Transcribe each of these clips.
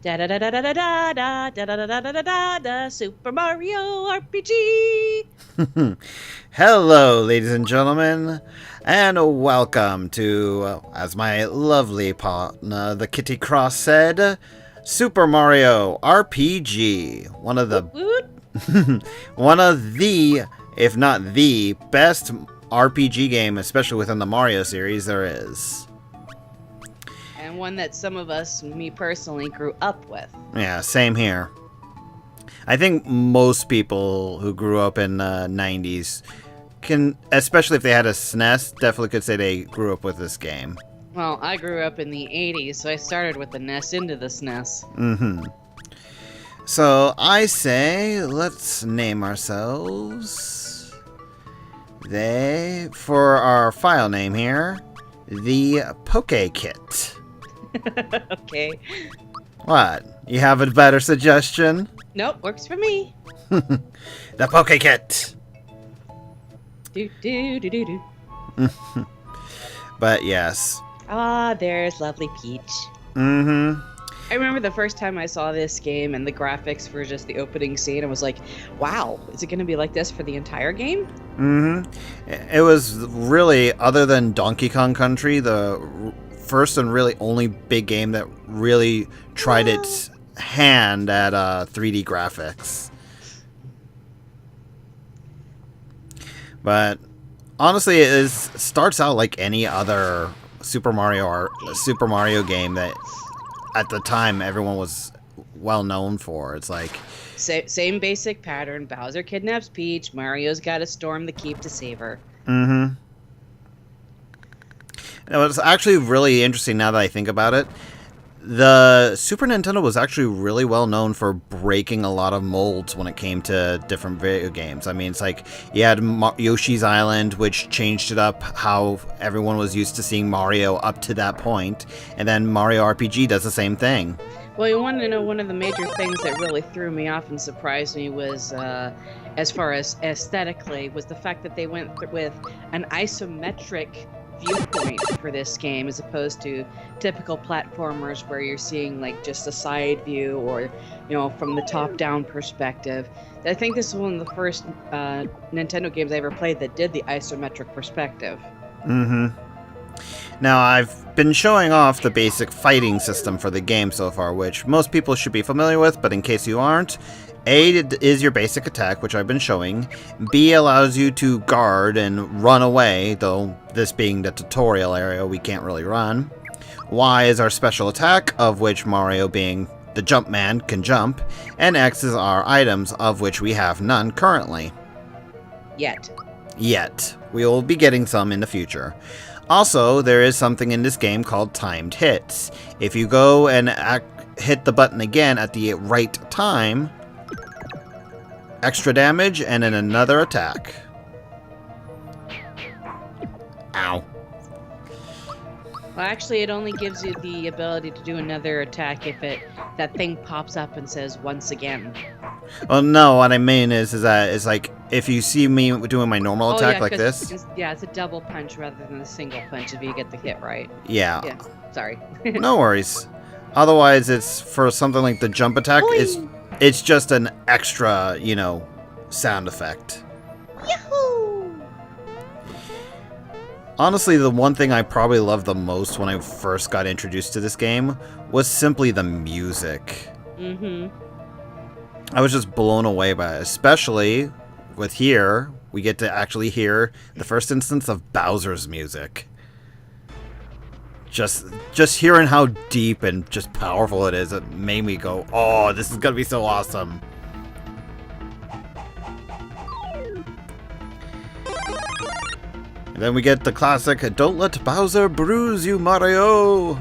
Da da da da da da da da da da da da da da da Super Mario RPG. Hello, ladies and gentlemen, and welcome to, as my lovely partner, the Kitty Cross said, Super Mario RPG. One of the, if not the best RPG game, especially within the Mario series, there is. And one that some of us, me personally, grew up with. Yeah, same here. I think most people who grew up in the 90s can, especially if they had a SNES, definitely could say they grew up with this game. Well, I grew up in the 80s, so I started with the NES into the SNES. Mm-hmm. So I say, let's name ourselves for our file name here, the Pokekit. Okay. What? You have a better suggestion? Nope, works for me. The Pokekit. Do do do do do. But yes. Ah, there's lovely Peach. Mm-hmm. I remember the first time I saw this game and the graphics for just the opening scene, I was like, wow, is it going to be like this for the entire game? Mm-hmm. It was really, other than Donkey Kong Country, the first and really only big game that really tried its hand at 3D graphics. But honestly, it starts out like any other Super Mario game that at the time everyone was well known for. It's like same basic pattern. Bowser kidnaps Peach. Mario's got to storm the keep to save her. Mm-hmm. It was actually really interesting now that I think about it. The Super Nintendo was actually really well known for breaking a lot of molds when it came to different video games. I mean, it's like you had Yoshi's Island, which changed it up how everyone was used to seeing Mario up to that point, and then Mario RPG does the same thing. Well, you want to know one of the major things that really threw me off and surprised me was, as far as aesthetically, was the fact that they went with an isometric viewpoint for this game as opposed to typical platformers where you're seeing like just a side view or, you know, from the top down perspective. I think this is one of the first Nintendo games I ever played that did the isometric perspective. Mm-hmm. Now, I've been showing off the basic fighting system for the game so far, which most people should be familiar with, but in case you aren't, A is your basic attack, which I've been showing. B allows you to guard and run away, though this being the tutorial area, we can't really run. Y is our special attack, of which Mario, being the jump man, can jump. And X is our items, of which we have none currently. Yet. We will be getting some in the future. Also, there is something in this game called timed hits. If you go and hit the button again at the right time, extra damage, and then another attack. Ow. Well, actually, it only gives you the ability to do another attack if that thing pops up and says once again. Well, no, what I mean is that it's like if you see me doing my normal attack like this. It's a double punch rather than a single punch if you get the hit right. Yeah. Sorry. No worries. Otherwise, it's for something like the jump attack. It's just an extra, sound effect. Yahoo! Honestly, the one thing I probably loved the most when I first got introduced to this game was simply the music. Mm-hmm. I was just blown away by it, especially with here, we get to actually hear the first instance of Bowser's music. Just hearing how deep and just powerful it is, it made me go, oh, this is gonna be so awesome. And then we get the classic, don't let Bowser bruise you, Mario!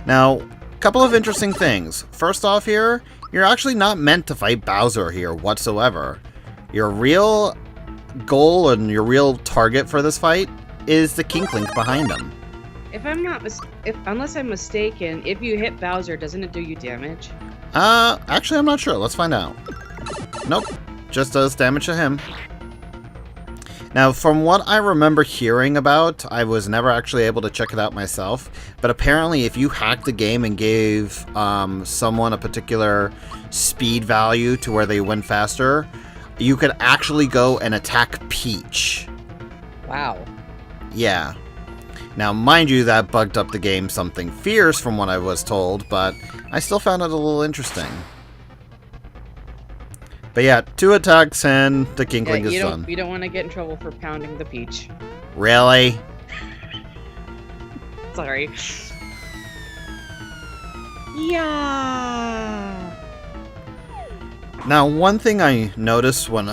Now, a couple of interesting things. First off here, you're actually not meant to fight Bowser here whatsoever. Your real goal and your real target for this fight is the King Link behind him. If I'm not unless I'm mistaken, if you hit Bowser, doesn't it do you damage? Actually I'm not sure. Let's find out. Nope. Just does damage to him. Now, from what I remember hearing about, I was never actually able to check it out myself, but apparently if you hacked the game and gave someone a particular speed value to where they went faster, you could actually go and attack Peach. Wow. Yeah. Now, mind you, that bugged up the game something fierce from what I was told, but I still found it a little interesting. But yeah, 2 attacks and the Kinkling is done. You don't want to get in trouble for pounding the Peach. Really? Sorry. Yeah. Now, one thing I noticed when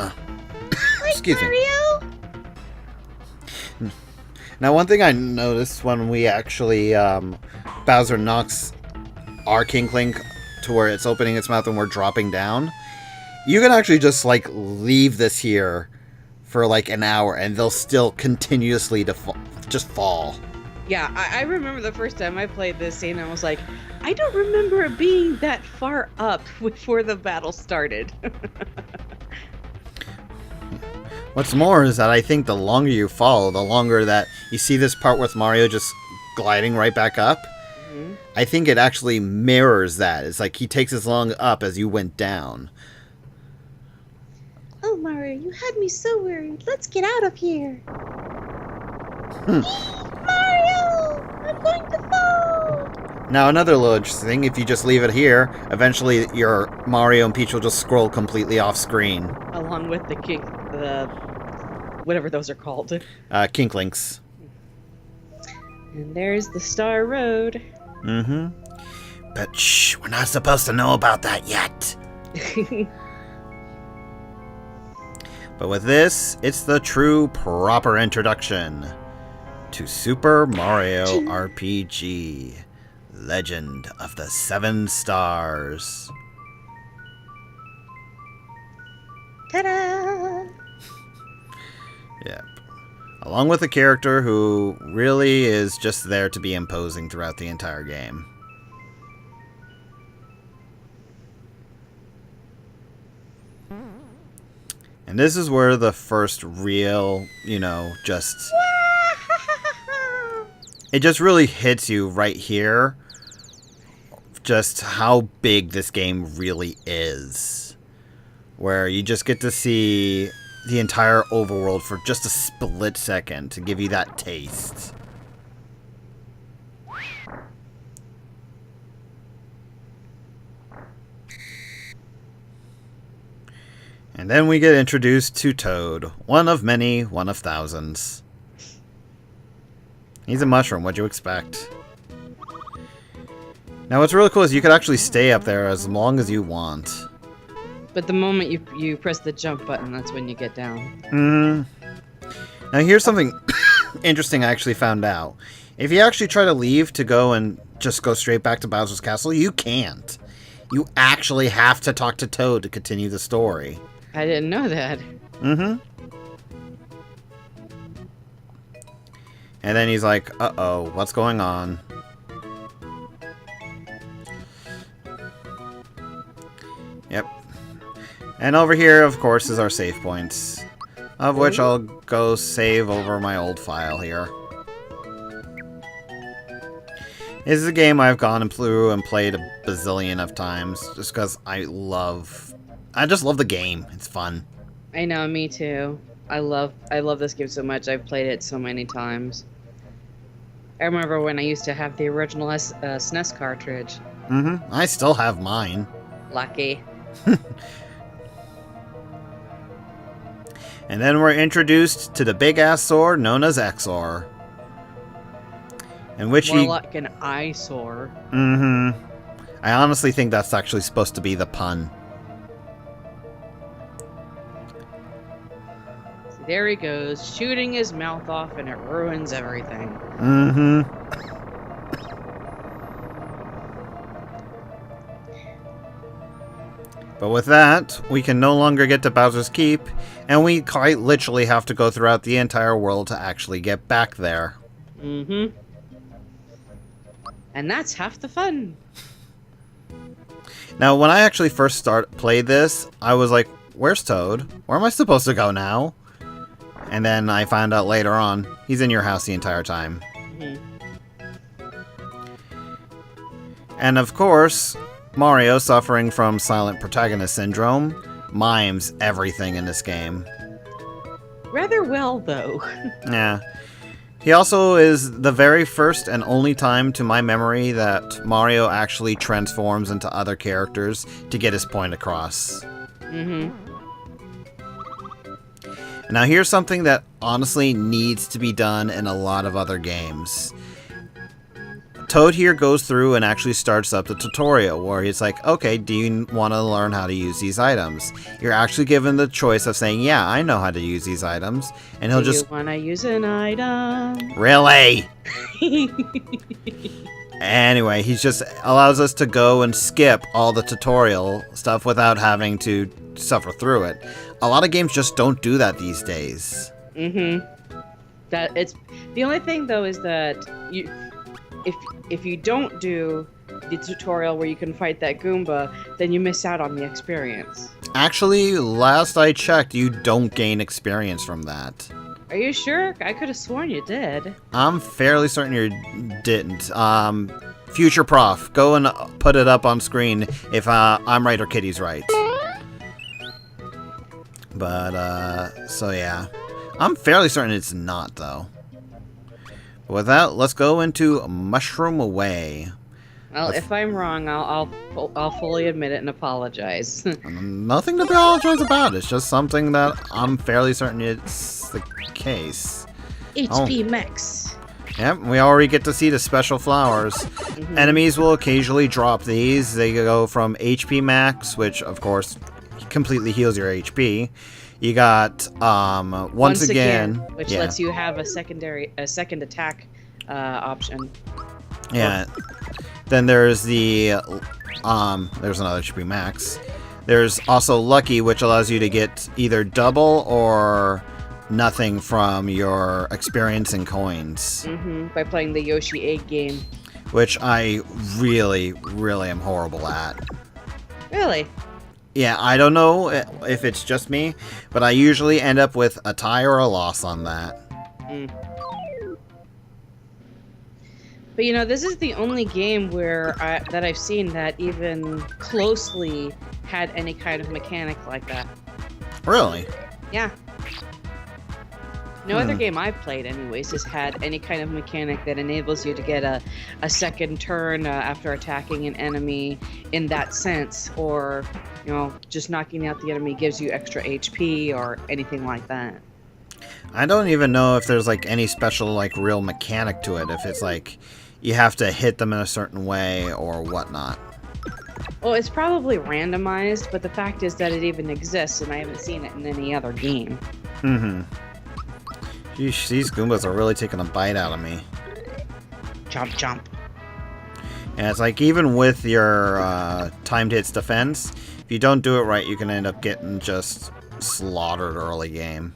excuse me. Now, one thing I noticed when we actually Bowser knocks our Kinkling to where it's opening its mouth and we're dropping down. You can actually just, like, leave this here for, like, an hour, and they'll still continuously just fall. Yeah, I remember the first time I played this scene, I was like, I don't remember it being that far up before the battle started. What's more is that I think the longer you fall, the longer that you see this part with Mario just gliding right back up. Mm-hmm. I think it actually mirrors that. It's like he takes as long up as you went down. Oh, Mario, you had me so worried. Let's get out of here. Mario! I'm going to fall! Now, another little interesting thing, if you just leave it here, eventually your Mario and Peach will just scroll completely off screen. Along with the whatever those are called. Kinklinks. And there's the Star Road. Mm-hmm. But shh, we're not supposed to know about that yet. But with this, it's the true proper introduction to Super Mario RPG, Legend of the 7 Stars. Ta-da! Yep. Along with a character who really is just there to be imposing throughout the entire game. And this is where the first real, just... it just really hits you right here. Just how big this game really is. Where you just get to see the entire overworld for just a split second to give you that taste. And then we get introduced to Toad. One of many, one of thousands. He's a mushroom, what'd you expect? Now what's really cool is you could actually stay up there as long as you want. But the moment you press the jump button, that's when you get down. Now here's something interesting I actually found out. If you actually try to leave to go and just go straight back to Bowser's Castle, you can't. You actually have to talk to Toad to continue the story. I didn't know that. Mm-hmm. And then he's like, uh-oh, what's going on? Yep. And over here, of course, is our save points. Of which I'll go save over my old file here. This is a game I've gone through and played a bazillion of times. Just because I just love the game. It's fun. I know, me too. I love this game so much. I've played it so many times. I remember when I used to have the original SNES cartridge. Mm-hmm. I still have mine. Lucky. And then we're introduced to the big-ass sword known as Exor. In which More like an eyesore. Mm-hmm. I honestly think that's actually supposed to be the pun. See, there he goes, shooting his mouth off, and it ruins everything. Mm-hmm. But with that, we can no longer get to Bowser's Keep, and we quite literally have to go throughout the entire world to actually get back there. Mm-hmm. And that's half the fun. Now, when I actually first played this, I was like, where's Toad? Where am I supposed to go now? And then I found out later on, he's in your house the entire time. And of course, Mario, suffering from silent protagonist syndrome, mimes everything in this game. Rather well, though. Yeah. He also is the very first and only time to my memory that Mario actually transforms into other characters to get his point across. Now here's something that honestly needs to be done in a lot of other games. Toad here goes through and actually starts up the tutorial where he's like, okay, do you want to learn how to use these items? You're actually given the choice of saying, yeah, I know how to use these items. And he'll do just... you want to use an item? Really? Anyway, he just allows us to go and skip all the tutorial stuff without having to suffer through it. A lot of games just don't do that these days. That it's the only thing though is that if you don't do the tutorial where you can fight that Goomba, then you miss out on the experience. Actually, last I checked, you don't gain experience from that. Are you sure? I could have sworn you did. I'm fairly certain you didn't. Future Prof, go and put it up on screen if I'm right or Kitty's right. But, so yeah. I'm fairly certain it's not, though. With that, let's go into Mushroom Away. Well, if I'm wrong, I'll fully admit it and apologize. Nothing to apologize about. It's just something that I'm fairly certain it's the case. HP max. Yep, we already get to see the special flowers. Enemies will occasionally drop these. They go from HP max, which of course completely heals your HP. You got once again, which lets you have a second attack option. Yeah. Then there's the there's another HP max. There's also Lucky, which allows you to get either double or nothing from your experience and coins. By playing the Yoshi egg game. Which I really, really am horrible at. Really? Yeah, I don't know if it's just me, but I usually end up with a tie or a loss on that. But you know, this is the only game where that I've seen that even closely had any kind of mechanic like that. Really? Yeah. No other game I've played, anyways, has had any kind of mechanic that enables you to get a second turn after attacking an enemy in that sense, or, you know, just knocking out the enemy gives you extra HP or anything like that. I don't even know if there's, like, any special, like, real mechanic to it, if it's, like, you have to hit them in a certain way or whatnot. Well, it's probably randomized, but the fact is that it even exists, and I haven't seen it in any other game. Sheesh, these Goombas are really taking a bite out of me. Jump, jump. And it's like, even with your timed hits defense, if you don't do it right, you can end up getting just slaughtered early game.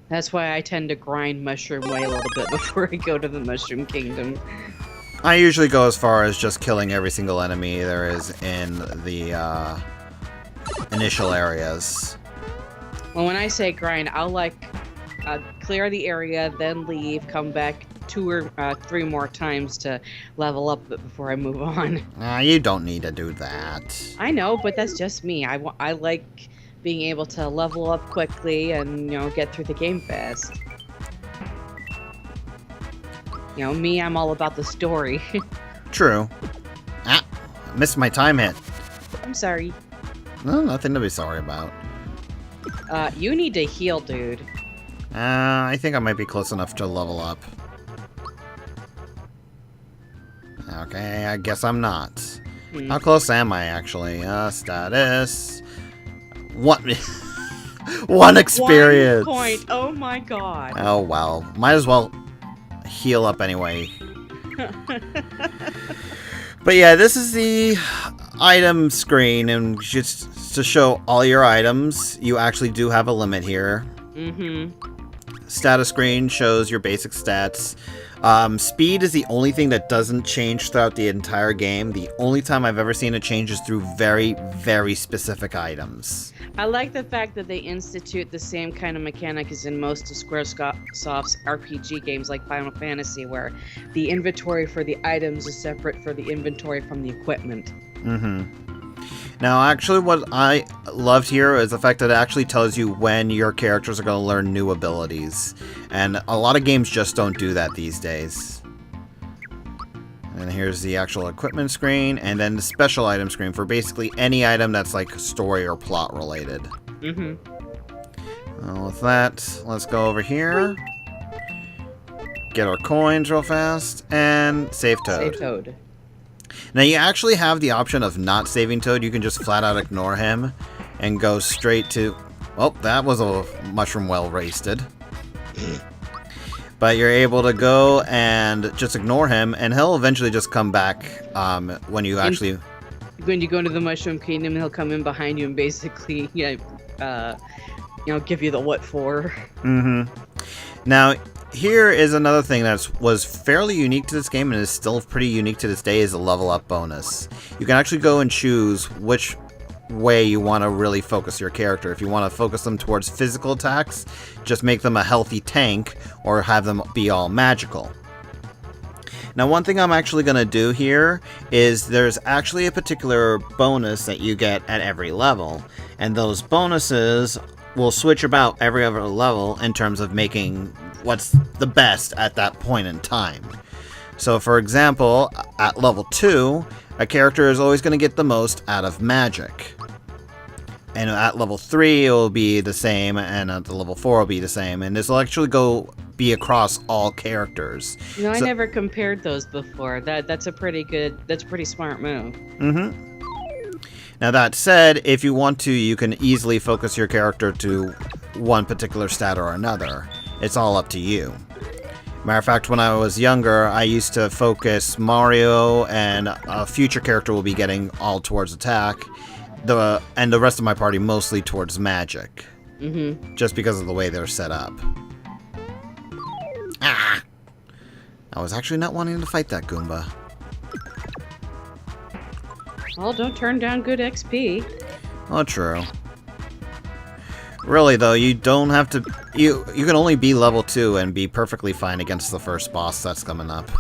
That's why I tend to grind Mushroom Way a little bit before I go to the Mushroom Kingdom. I usually go as far as just killing every single enemy there is in the initial areas. Well, when I say grind, I'll like clear the area, then leave, come back 2 or 3 more times to level up before I move on. You don't need to do that. I know, but that's just me. I like being able to level up quickly and, you know, get through the game fast. You know, me, I'm all about the story. True. Ah, missed my time hit. I'm sorry. No, nothing to be sorry about. You need to heal, dude. I think I might be close enough to level up. Okay, I guess I'm not. How close am I, actually? Status... One experience! 1 point! Oh my god! Oh, well. Might as well heal up anyway. But yeah, this is the item screen, and just to show all your items, you actually do have a limit here. status screen shows your basic stats. Speed is the only thing that doesn't change throughout the entire game. The only time I've ever seen it change is through very, very specific items. I like the fact that they institute the same kind of mechanic as in most of Squaresoft's RPG games like Final Fantasy, where the inventory for the items is separate for the inventory from the equipment. Now, actually, what I loved here is the fact that it actually tells you when your characters are going to learn new abilities. And a lot of games just don't do that these days. And here's the actual equipment screen, and then the special item screen for basically any item that's like story or plot related. Well, with that, let's go over here. Get our coins real fast, and save Toad. Save Toad. Now, you actually have the option of not saving Toad. You can just flat out ignore him and go straight to... Oh, that was a mushroom well wasted. But you're able to go and just ignore him, and he'll eventually just come back when you actually... When you go into the Mushroom Kingdom, he'll come in behind you and basically, give you the what for. Now, here is another thing that was fairly unique to this game and is still pretty unique to this day, is the level up bonus. You can actually go and choose which way you want to really focus your character. If you want to focus them towards physical attacks, just make them a healthy tank, or have them be all magical. Now, one thing I'm actually going to do here is there's actually a particular bonus that you get at every level, and those bonuses will switch about every other level in terms of making what's the best at that point in time. So, for example, at level 2, a character is always going to get the most out of magic. And at level 3, it will be the same, and at the level 4, it will be the same. And this will actually be across all characters. I never compared those before. That's a pretty smart move. Now, that said, if you want to, you can easily focus your character to one particular stat or another. It's all up to you. Matter of fact, when I was younger, I used to focus Mario, and a future character will be getting all towards attack, and the rest of my party mostly towards magic. Just because of the way they're set up. Ah! I was actually not wanting to fight that Goomba. Well, don't turn down good XP. Oh, true. Really, though, you don't have to... You can only be level 2 and be perfectly fine against the first boss that's coming up.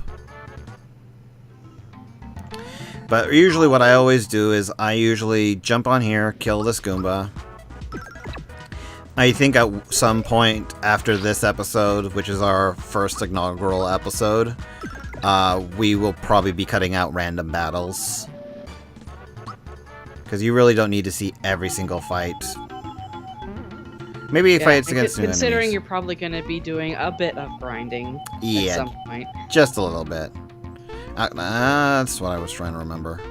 But usually what I always do is I usually jump on here, kill this Goomba. I think at some point after this episode, which is our first inaugural episode, we will probably be cutting out random battles. Because you really don't need to see every single fight. Maybe fights against new considering enemies. You're probably going to be doing a bit of grinding at some point. Just a little bit. That's what I was trying to remember.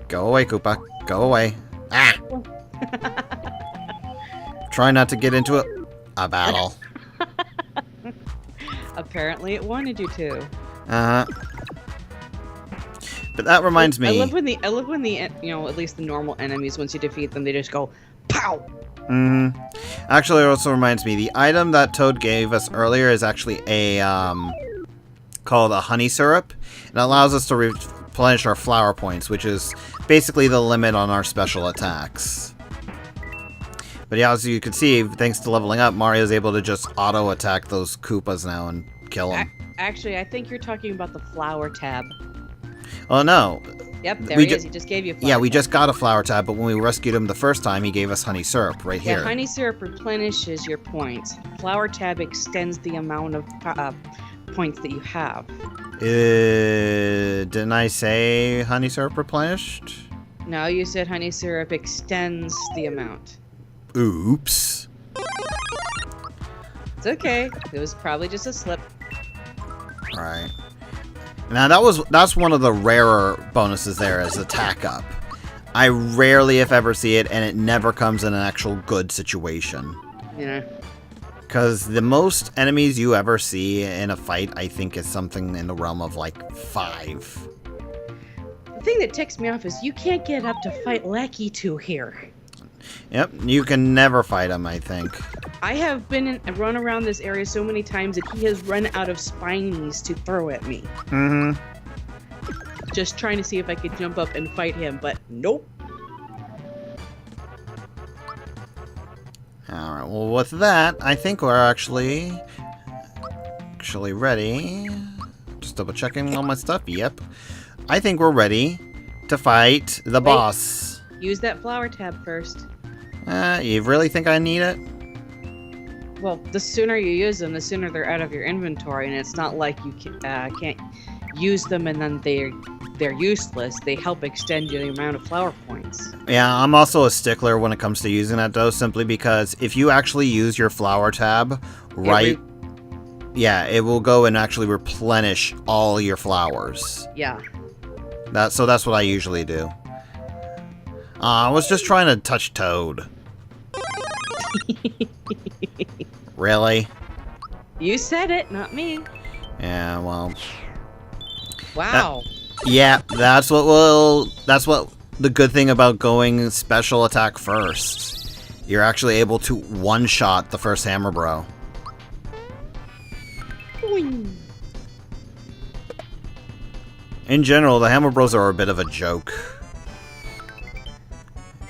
Go away, Koopa. Go away. Ah! Try not to get into a battle. Apparently it wanted you to. Uh-huh. But that reminds me... I love when the at least the normal enemies, once you defeat them, they just go, pow! Actually, it also reminds me, the item that Toad gave us earlier is actually a, called a honey syrup. It allows us to replenish our flower points, which is basically the limit on our special attacks. But yeah, as you can see, thanks to leveling up, Mario's able to just auto-attack those Koopas now and kill them. Actually, I think you're talking about the flower tab. Oh, no. Yep, there he is. He just gave you a flower Yeah, we tab. just got a flower tab, but when we rescued him the first time, he gave us honey syrup right here. Yeah, honey syrup replenishes your points. Flower tab extends the amount of points that you have. Didn't I say honey syrup replenished? No, you said honey syrup extends the amount. Oops. It's okay. It was probably just a slip. Right. Now that's one of the rarer bonuses there, is attack up. I rarely, if ever, see it, and it never comes in an actual good situation. Yeah. Because the most enemies you ever see in a fight, I think, is something in the realm of like 5. The thing that ticks me off is you can't get up to fight Lackey 2 here. Yep, you can never fight him, I think. I have run around this area so many times that he has run out of spinies to throw at me. Mm-hmm. Just trying to see if I could jump up and fight him, but nope. Alright, well with that, I think we're actually ready. Just double checking all my stuff. Yep. I think we're ready to fight the boss. Use that flower tab first. You really think I need it? Well, the sooner you use them, the sooner they're out of your inventory, and it's not like you can't use them and then they're useless. They help extend the amount of flower points. Yeah, I'm also a stickler when it comes to using that though, simply because if you actually use your flower tab right, yeah, it will go and actually replenish all your flowers. Yeah. So that's what I usually do. I was just trying to touch Toad. Really? You said it, not me. Yeah, well. Wow. Yeah, that's what the good thing about going special attack first. You're actually able to one-shot the first Hammer Bro. Boing. In general, the Hammer Bros are a bit of a joke.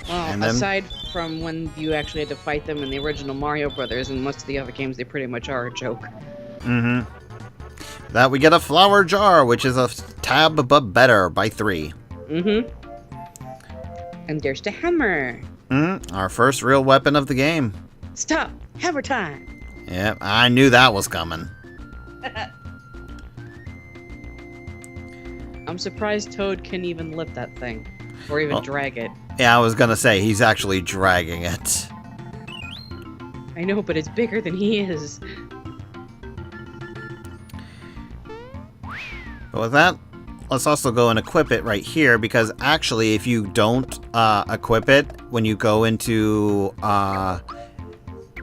Well, aside from when you actually had to fight them in the original Mario Brothers and most of the other games, they pretty much are a joke. Mm-hmm. That we get a flower jar, which is a tab but better by 3. Mm-hmm. And there's the hammer. Mm-hmm. Our first real weapon of the game. Stop! Hammer time! Yep, I knew that was coming. I'm surprised Toad can even lift that thing. Or even drag it. Yeah, I was gonna say, he's actually dragging it. I know, but it's bigger than he is. But with that, let's also go and equip it right here, because actually, if you don't equip it when you go into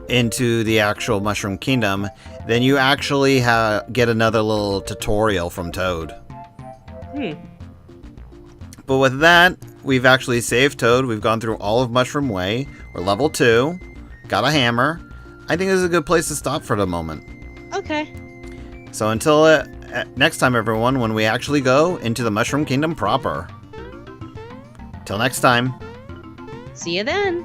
the actual Mushroom Kingdom, then you actually get another little tutorial from Toad. But with that, we've actually saved Toad. We've gone through all of Mushroom Way. We're level 2. Got a hammer. I think this is a good place to stop for the moment. Okay. So until next time, everyone, when we actually go into the Mushroom Kingdom proper. Till next time. See you then.